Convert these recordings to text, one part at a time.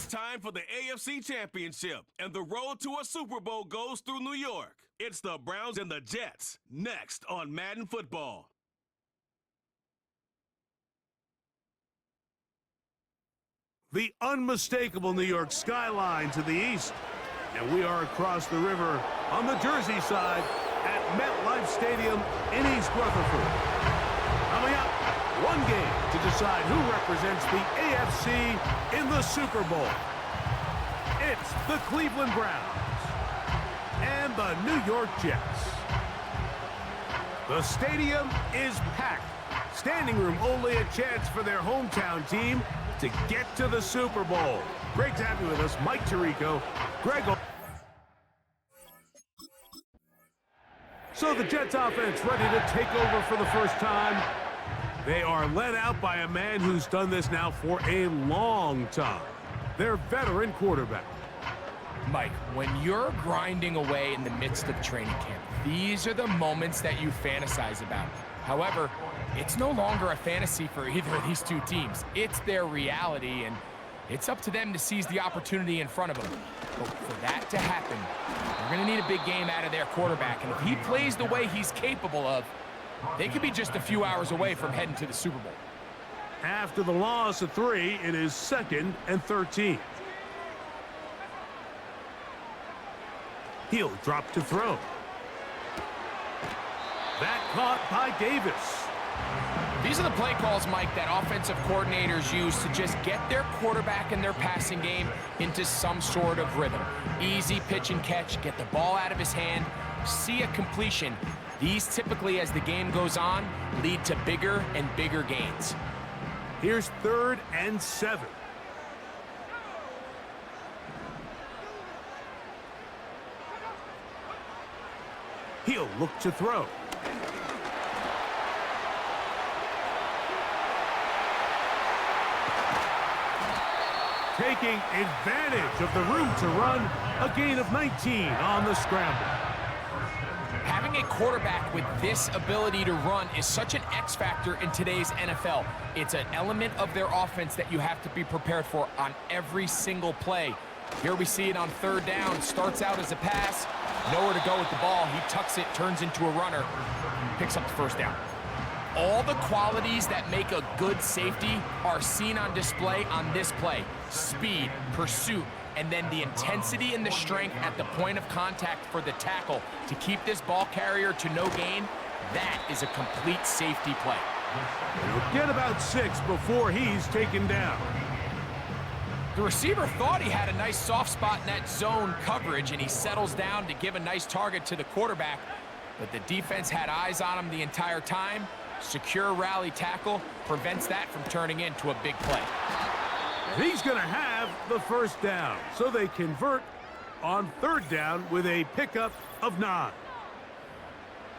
It's time for the AFC Championship, and the road to a Super Bowl goes through New York. It's the Browns and the Jets, next on Madden Football. The unmistakable New York skyline to the east. And we are across the river on the Jersey side at MetLife Stadium in East Rutherford. Coming up, one game to decide who represents the AFC in the Super Bowl. It's the Cleveland Browns and the New York Jets. The stadium is packed. Standing room only a chance for their hometown team to get to the Super Bowl. Great to have you with us, Mike Tirico, Greg. So the Jets offense ready to take over for the first time. They are led out by a man who's done this now for a long time. Their veteran quarterback. Mike, when you're grinding away in the midst of training camp, these are the moments that you fantasize about. However, it's no longer a fantasy for either of these two teams. It's their reality, and it's up to them to seize the opportunity in front of them. But for that to happen, they're going to need a big game out of their quarterback, and if he plays the way he's capable of, they could be just a few hours away from heading to the Super Bowl. After the loss of 3, it is 2nd and 13. He'll drop to throw. That caught by Davis. These are the play calls, Mike, that offensive coordinators use to just get their quarterback and their passing game into some sort of rhythm. Easy pitch and catch, get the ball out of his hand, see a completion. These typically, as the game goes on, lead to bigger and bigger gains. Here's 3rd and 7. He'll look to throw. Taking advantage of the room to run, a gain of 19 on the scramble. Having a quarterback with this ability to run is such an X factor in today's NFL. It's an element of their offense that you have to be prepared for on every single play. Here we see it on 3rd down. Starts out as a pass, nowhere to go with the ball. He tucks it, turns into a runner, picks up the 1st down. All the qualities that make a good safety are seen on display on this play. Speed, pursuit, and then the intensity and the strength at the point of contact for the tackle to keep this ball carrier to no gain. That is a complete safety play. He'll get about 6 before he's taken down. The receiver thought he had a nice soft spot in that zone coverage, and he settles down to give a nice target to the quarterback, but the defense had eyes on him the entire time. Secure rally tackle prevents that from turning into a big play. He's going to have the 1st down, so they convert on 3rd down with a pickup of 9.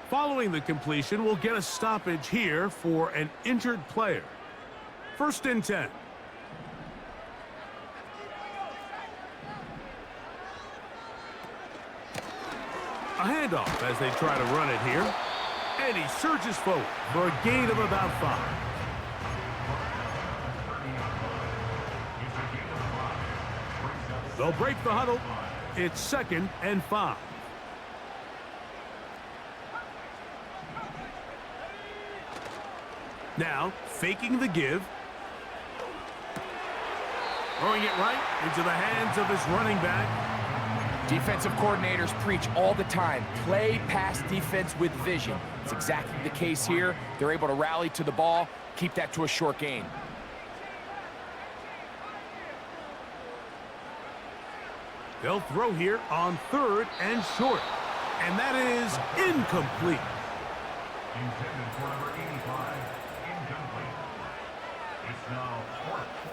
Following the completion, we'll get a stoppage here for an injured player. 1st and 10. A handoff as they try to run it here. And he surges forward for a gain of about 5. They'll break the huddle. It's 2nd and 5. Now, faking the give. Throwing it right into the hands of his running back. Defensive coordinators preach all the time, play pass defense with vision. It's exactly the case here. They're able to rally to the ball, keep that to a short gain. They'll throw here on 3rd and short. And that is incomplete. Intended for number 85, incomplete. It's now 4th.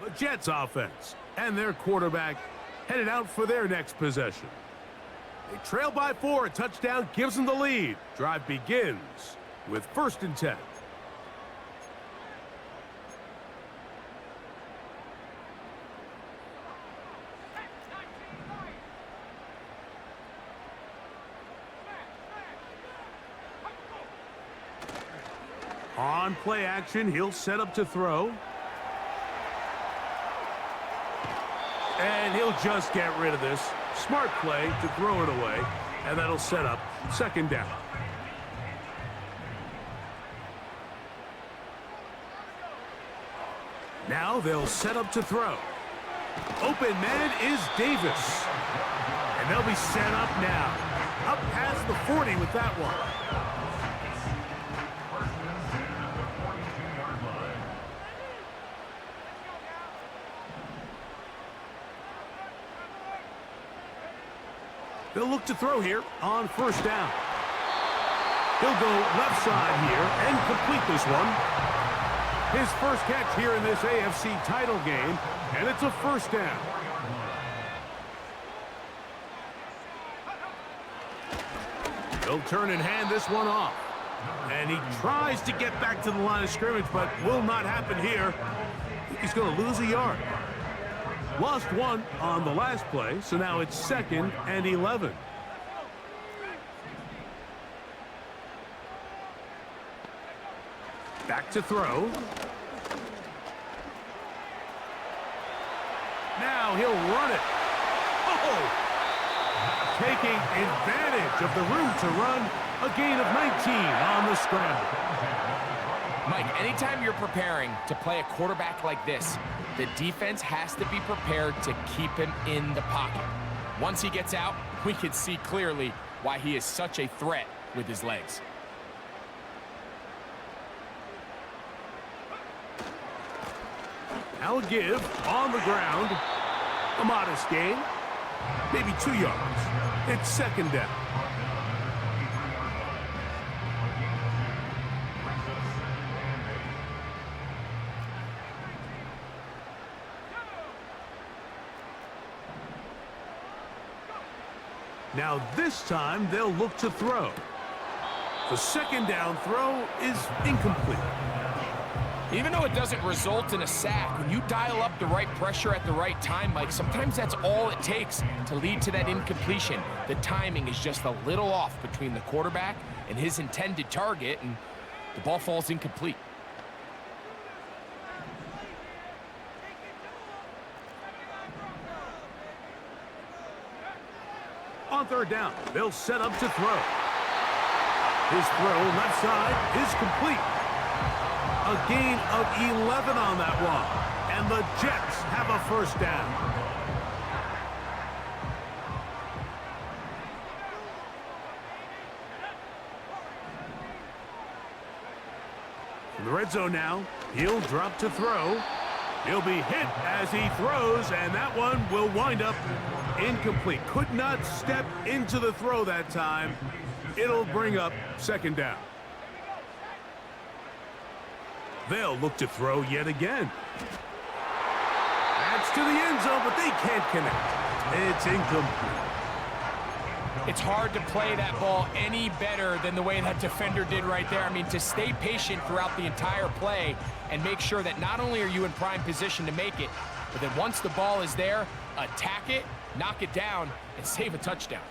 The Jets offense and their quarterback headed out for their next possession. They trail by 4. A touchdown gives them the lead. Drive begins with 1st and 10. On play action, he'll set up to throw. And he'll just get rid of this. Smart play to throw it away, and that'll set up 2nd down. Now they'll set up to throw. Open man is Davis. And they'll be set up now. Up past the 40 with that one. They'll look to throw here on 1st down. He'll go left side here and complete this one. His first catch here in this AFC title game, and it's a 1st down. He'll turn and hand this one off. And he tries to get back to the line of scrimmage, but will not happen here. He's going to lose a yard. Lost 1 on the last play, so now it's 2nd and 11. Back to throw. Now he'll run it. Oh! Taking advantage of the room to run, a gain of 19 on the scramble. Mike, anytime you're preparing to play a quarterback like this, the defense has to be prepared to keep him in the pocket. Once he gets out, we can see clearly why he is such a threat with his legs. Now a give on the ground. A modest gain. Maybe 2 yards. It's 2nd down. Now this time they'll look to throw. The 2nd down throw is incomplete. Even though it doesn't result in a sack, when you dial up the right pressure at the right time, Mike, sometimes that's all it takes to lead to that incompletion. The timing is just a little off between the quarterback and his intended target, and the ball falls incomplete. On 3rd down, they'll set up to throw. His throw left side is complete. A gain of 11 on that one. And the Jets have a 1st down. In the red zone now, he'll drop to throw. He'll be hit as he throws, and that one will wind up incomplete. Could not step into the throw that time. It'll bring up 2nd down. They'll look to throw yet again. That's to the end zone, but they can't connect. It's incomplete. It's hard to play that ball any better than the way that defender did right there. I mean, to stay patient throughout the entire play and make sure that not only are you in prime position to make it, but that once the ball is there, attack it, knock it down, and save a touchdown.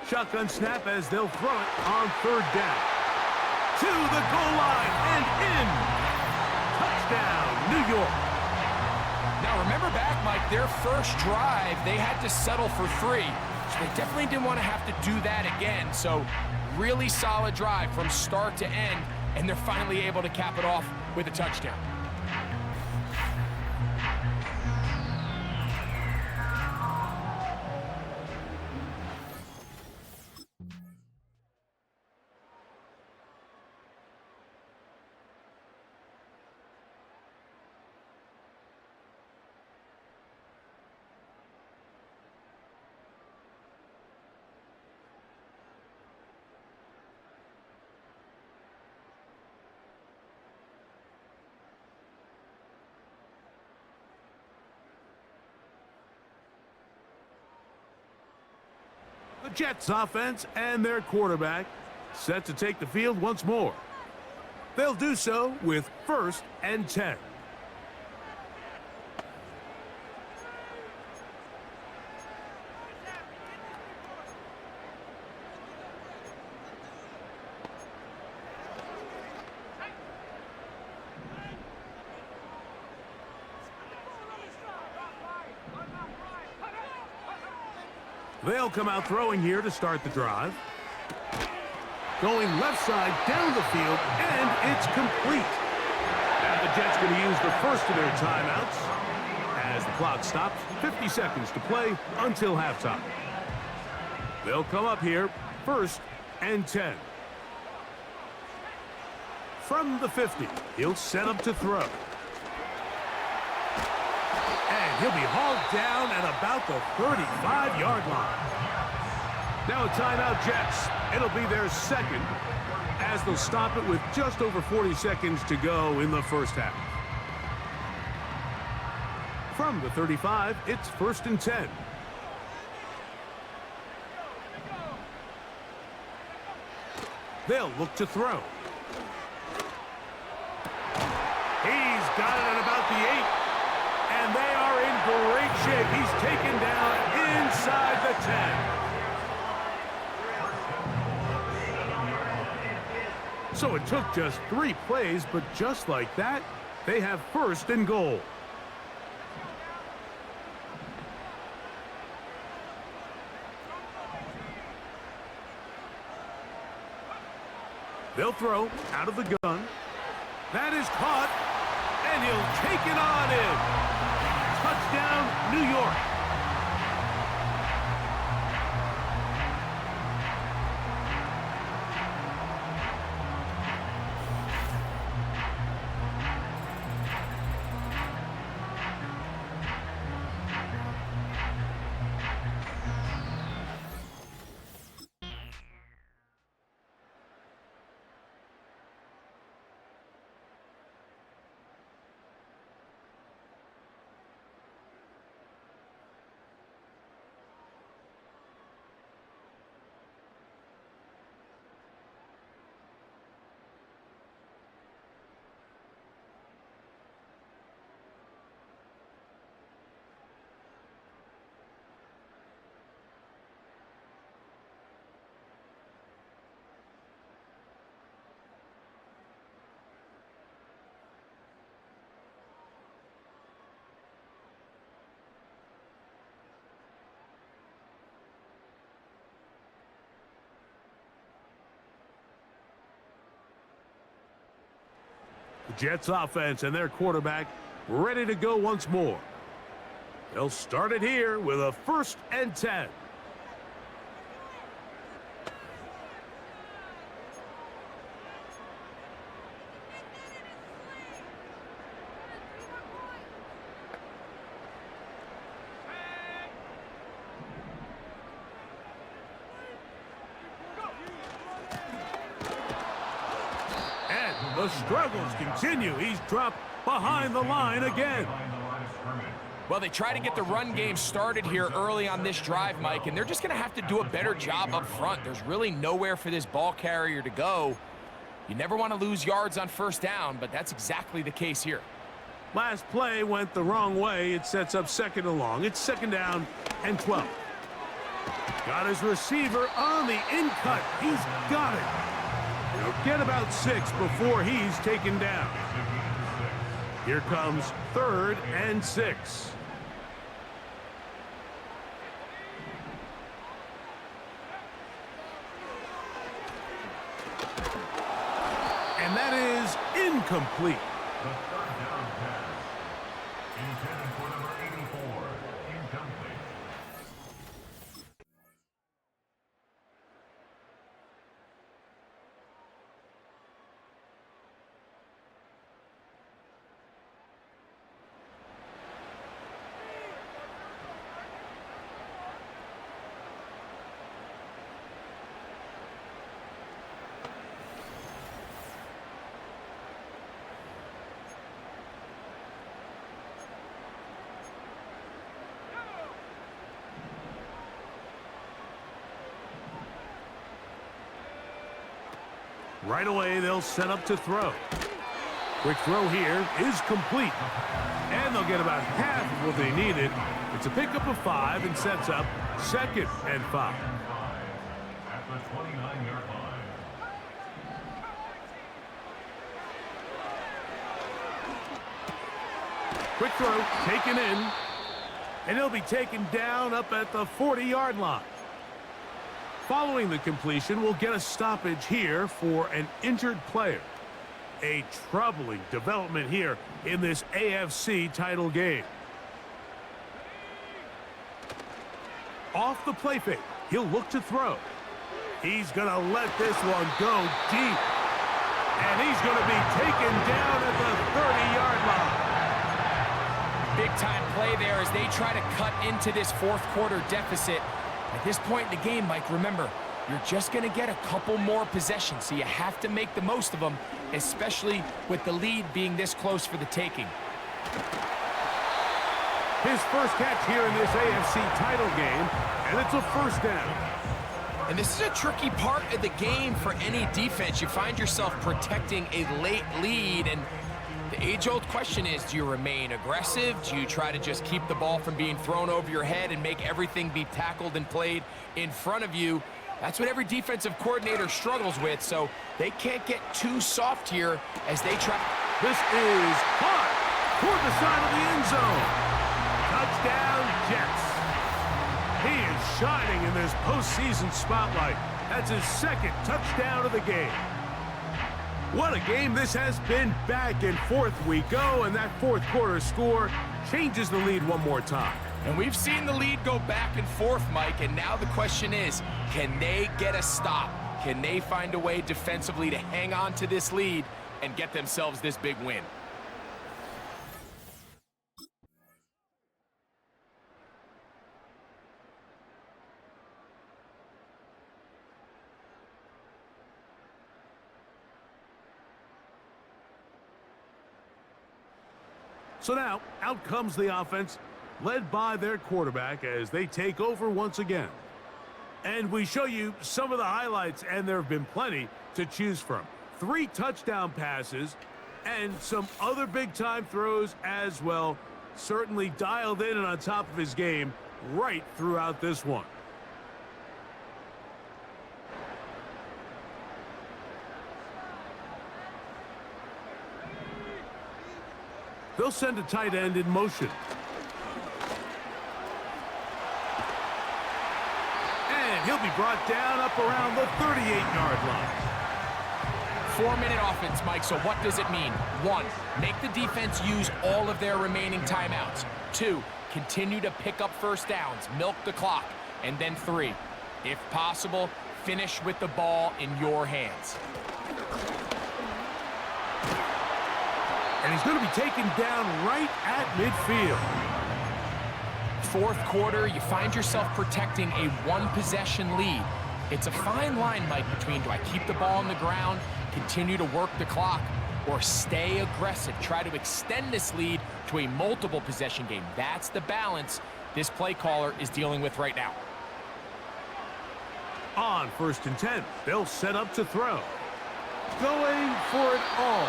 Shotgun snap as they'll throw it on 3rd down. To the goal line and in. Touchdown, New York. Now remember back, Mike, their first drive, they had to settle for 3. So they definitely didn't want to have to do that again. So really solid drive from start to end, and they're finally able to cap it off with a touchdown. The Jets offense and their quarterback set to take the field once more. They'll do so with 1st and 10. They'll come out throwing here to start the drive. Going left side down the field, and it's complete. Now the Jets going to use the first of their timeouts as the clock stops. 50 seconds to play until halftime. They'll come up here, 1st and 10. From the 50, he'll set up to throw. And he'll be hauled down at about the 35-yard line. Now a timeout, Jets. It'll be their second as they'll stop it with just over 40 seconds to go in the first half. From the 35, it's 1st and 10. They'll look to throw. He's got it at about the 8. And they are in great shape. He's taken down inside the 10. So it took just 3 plays, but just like that, they have 1st and goal. They'll throw out of the gun. That is caught, and he'll take it on in. Touchdown, New York. The Jets offense and their quarterback ready to go once more. They'll start it here with a 1st and 10. The struggles continue. He's dropped behind the line again. Well, they try to get the run game started here early on this drive, Mike, and they're just going to have to do a better job up front. There's really nowhere for this ball carrier to go. You never want to lose yards on 1st down, but that's exactly the case here. Last play went the wrong way. It sets up 2nd and long. It's 2nd down and 12. Got his receiver on the in-cut. He's got it. He'll get about 6 before he's taken down. Here comes 3rd and 6. And that is incomplete. The 3rd down pass. Intended for number 84. Incomplete. Right away, they'll set up to throw. Quick throw here is complete. And they'll get about half of what they needed. It's a pickup of 5 and sets up 2nd and 5. At the 29-yard line. Quick throw taken in. And he'll be taken down up at the 40-yard line. Following the completion, we'll get a stoppage here for an injured player. A troubling development here in this AFC title game. Off the play fake, he'll look to throw. He's going to let this one go deep. And he's going to be taken down at the 30-yard line. Big-time play there as they try to cut into this fourth quarter deficit. At this point in the game, Mike, remember, you're just going to get a couple more possessions, so you have to make the most of them, especially with the lead being this close for the taking. His first catch here in this AFC title game, and it's a first down. And this is a tricky part of the game for any defense. You find yourself protecting a late lead, and the age-old question is, do you remain aggressive? Do you try to just keep the ball from being thrown over your head and make everything be tackled and played in front of you? That's what every defensive coordinator struggles with, so they can't get too soft here as they try. This is caught toward the side of the end zone. Touchdown, Jets. He is shining in this postseason spotlight. That's his 2nd touchdown of the game. What a game this has been. Back and forth we go, and that fourth quarter score changes the lead one more time. And we've seen the lead go back and forth, Mike, and now the question is, can they get a stop? Can they find a way defensively to hang on to this lead and get themselves this big win? So now, out comes the offense, led by their quarterback as they take over once again. And we show you some of the highlights, and there have been plenty to choose from. 3 touchdown passes and some other big-time throws as well. Certainly dialed in and on top of his game right throughout this one. They'll send a tight end in motion. And he'll be brought down up around the 38-yard line. 4-minute offense, Mike, so what does it mean? 1, make the defense use all of their remaining timeouts. 2, continue to pick up first downs, milk the clock. And then 3, if possible, finish with the ball in your hands. And he's going to be taken down right at midfield. Fourth quarter, you find yourself protecting a 1-possession lead. It's a fine line, Mike, between do I keep the ball on the ground, continue to work the clock, or stay aggressive, try to extend this lead to a multiple possession game. That's the balance this play caller is dealing with right now. On 1st and 10, they'll set up to throw. Going for it all.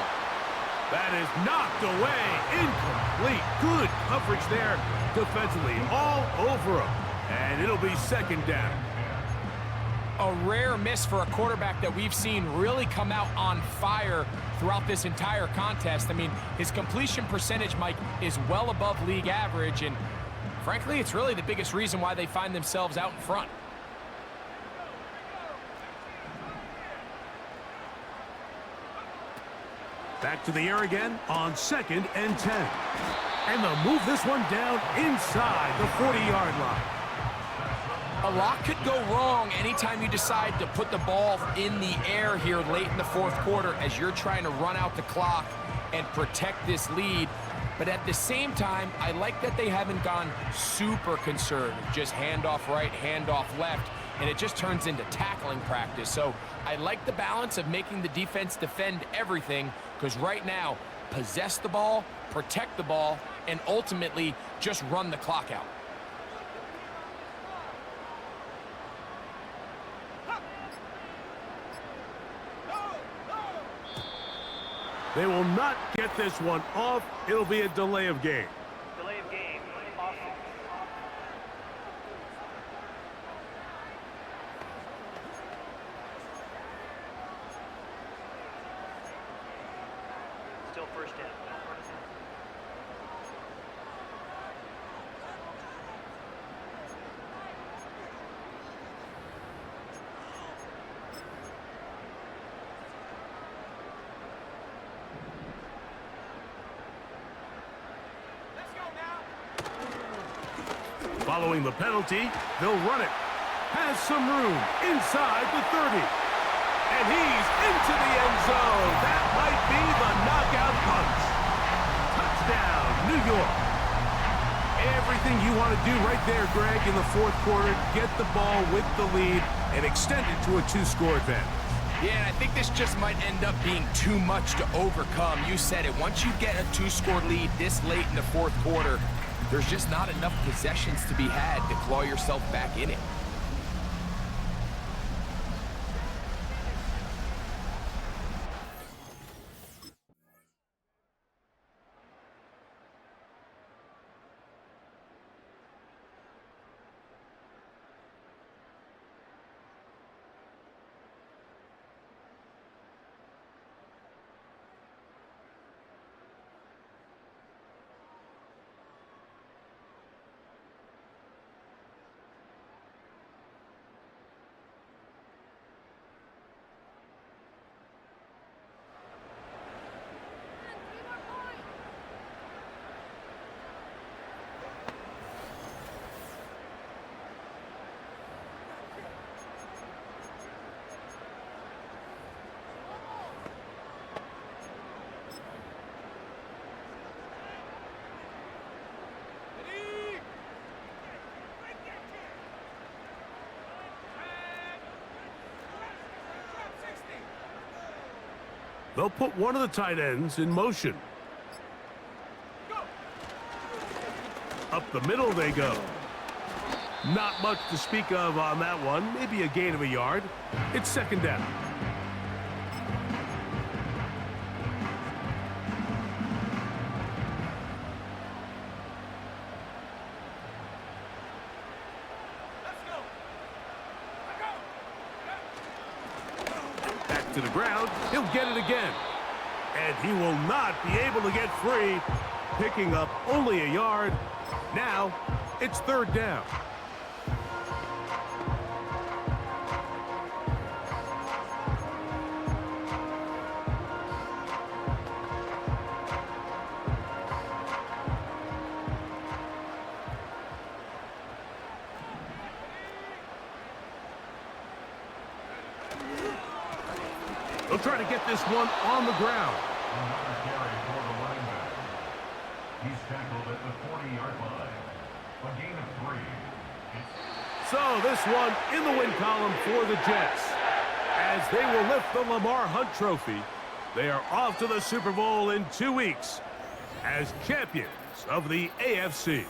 That is knocked away, incomplete. Good coverage there defensively, all over him. And it'll be 2nd down. A rare miss for a quarterback that we've seen really come out on fire throughout this entire contest. I mean, his completion percentage, Mike, is well above league average, and frankly, it's really the biggest reason why they find themselves out in front. Back to the air again on 2nd and 10. And they'll move this one down inside the 40-yard line. A lot could go wrong anytime you decide to put the ball in the air here late in the fourth quarter as you're trying to run out the clock and protect this lead. But at the same time, I like that they haven't gone super conservative, just handoff right, handoff left, and it just turns into tackling practice. So I like the balance of making the defense defend everything, because right now, possess the ball, protect the ball, and ultimately just run the clock out. They will not get this one off. It'll be a delay of game. Delay of game. Offense. Still first down. Following the penalty, they'll run it. Has some room inside the 30. And he's into the end zone. That might be the knockout punch. Touchdown, New York. Everything you want to do right there, Greg, in the fourth quarter. Get the ball with the lead and extend it to a 2-score advantage. Yeah, and I think this just might end up being too much to overcome. You said it. Once you get a 2-score lead this late in the fourth quarter, there's just not enough possessions to be had to claw yourself back in it. They'll put one of the tight ends in motion. Up the middle they go. Not much to speak of on that one. Maybe a gain of a yard. It's second down. Back to the ground. He'll get it again. And he will not be able to get free. Picking up only a yard. Now, it's third down. They'll try to get this one on the ground. Another carry for the running back. He's tackled at the 40-yard line. A gain of 3. So this one in the win column for the Jets. As they will lift the Lamar Hunt Trophy, they are off to the Super Bowl in 2 weeks as champions of the AFC.